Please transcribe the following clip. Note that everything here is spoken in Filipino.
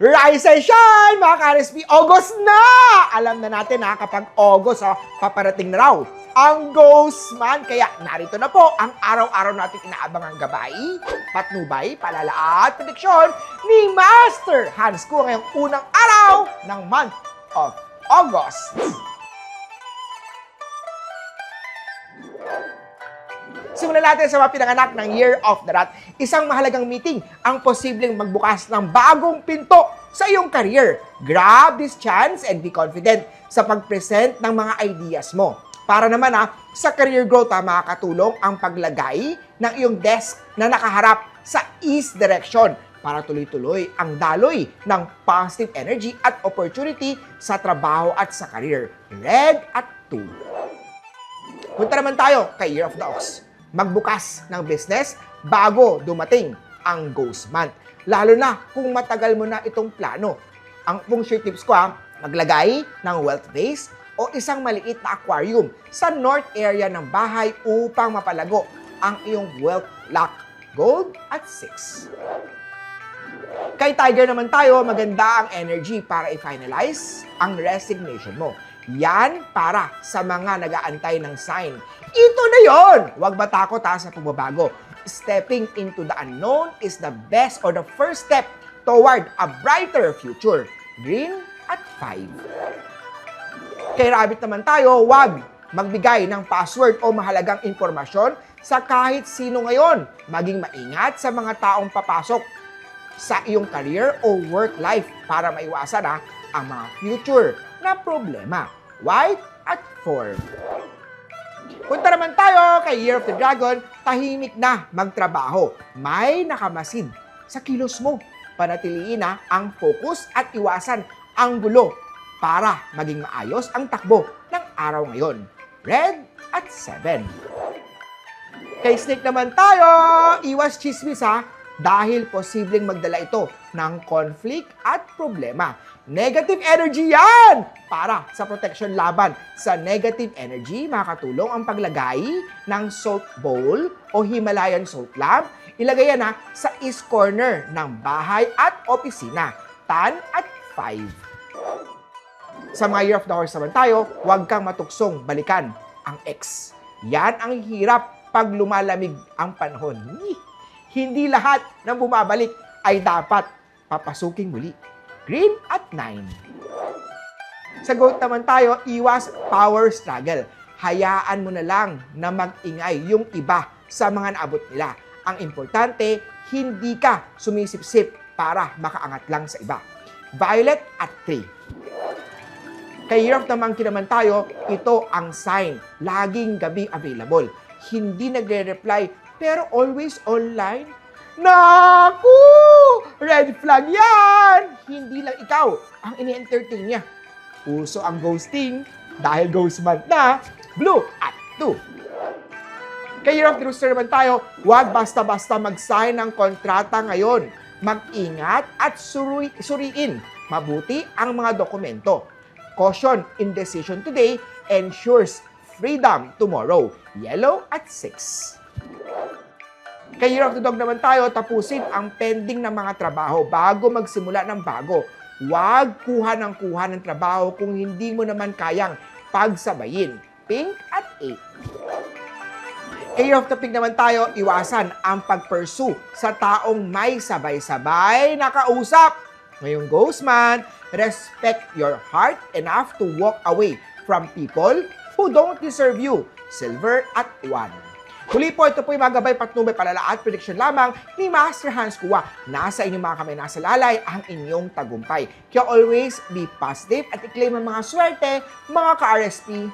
Rise and shine, mga ka-RSP! August na! Alam na natin na kapag August, paparating na raw ang Ghost Month. Kaya narito na po ang araw-araw natin inaabangang gabay, patnubay, palala at prediksyon ni Master Hans Kua ngayong unang araw ng month of August. Simulan natin sa mga pinanganak ng Year of the Rat. Isang mahalagang meeting ang posibleng magbukas ng bagong pinto sa iyong career. Grab this chance and be confident sa pag-present ng mga ideas mo. Para naman sa career growth, makakatulong ang paglagay ng iyong desk na nakaharap sa east direction para tuloy-tuloy ang daloy ng positive energy at opportunity sa trabaho at sa career. Red at 2. Punta naman tayo kay Year of the Ox. Magbukas ng business bago dumating ang Ghost Month. Lalo na kung matagal mo na itong plano. Ang feng shui tips ko, maglagay ng wealth vase o isang maliit na aquarium sa north area ng bahay upang mapalago ang iyong wealth luck. Gold at 6. Kay Tiger naman tayo, maganda ang energy para i-finalize ang resignation mo. Yan para sa mga nag-aantay ng sign. Ito na yon! Huwag matakot sa pagbabago. Stepping into the unknown is the best or the first step toward a brighter future. Green at 5. Kay Rabbit naman tayo, huwag magbigay ng password o mahalagang impormasyon sa kahit sino ngayon. Maging maingat sa mga taong papasok sa iyong career o work life para maiwasan ang mga future na problema. White at 4. Punta naman tayo kay Year of the Dragon, tahimik na magtrabaho. May nakamasid sa kilos mo. Panatiliin ang focus at iwasan ang gulo para maging maayos ang takbo ng araw ngayon. Red at 7. Kay Snake naman tayo, iwas chismis dahil posibleng magdala ito ng conflict at problema. Negative energy yan! Para sa protection laban sa negative energy, makakatulong ang paglagay ng salt bowl o Himalayan salt lamp. Ilagay yan sa east corner ng bahay at opisina. Tan at 5. Sa mga Year of the Horse naman tayo, huwag kang matuksong balikan ang ex. Yan ang hirap pag lumalamig ang panahon. Hindi lahat ng bumabalik ay dapat papasuking muli. Green at 9. Sa Goat naman tayo, iwas power struggle. Hayaan mo na lang na mag-ingay yung iba sa mga naabot nila. Ang importante, hindi ka sumisip-sip para makaangat lang sa iba. Violet at 3. Kay Year of the Monkey naman tayo, ito ang sign. Laging gabi available. Hindi nagre-reply, pero always online. Naku! Red flag yan! Hindi lang ikaw ang ini-entertain niya. Uso ang ghosting dahil Ghost Month na. Blue at 2. Kay Year of the Rooster naman tayo, huwag basta-basta mag-sign ng kontrata ngayon. Mag-ingat at suriin mabuti ang mga dokumento. Caution, indecision today ensures freedom tomorrow. Yellow at 6. Kay Year of the Dog naman tayo, tapusin ang pending na mga trabaho bago magsimula ng bago. Huwag kuha ng trabaho kung hindi mo naman kayang pagsabayin. Pink at 8. Kay Year of the Pig naman tayo, iwasan ang pag-pursue sa taong may sabay-sabay na kausap. Ngayong Ghost Month, respect your heart enough to walk away from people who don't deserve you. Silver at 1. Huli po, ito po yung mga gabay, patnubay, palala at prediction lamang ni Master Hans Kua. Nasa inyong mga kamay, nasa lalay ang inyong tagumpay. Kaya always be positive at i-claim ang mga swerte, mga ka-RSP.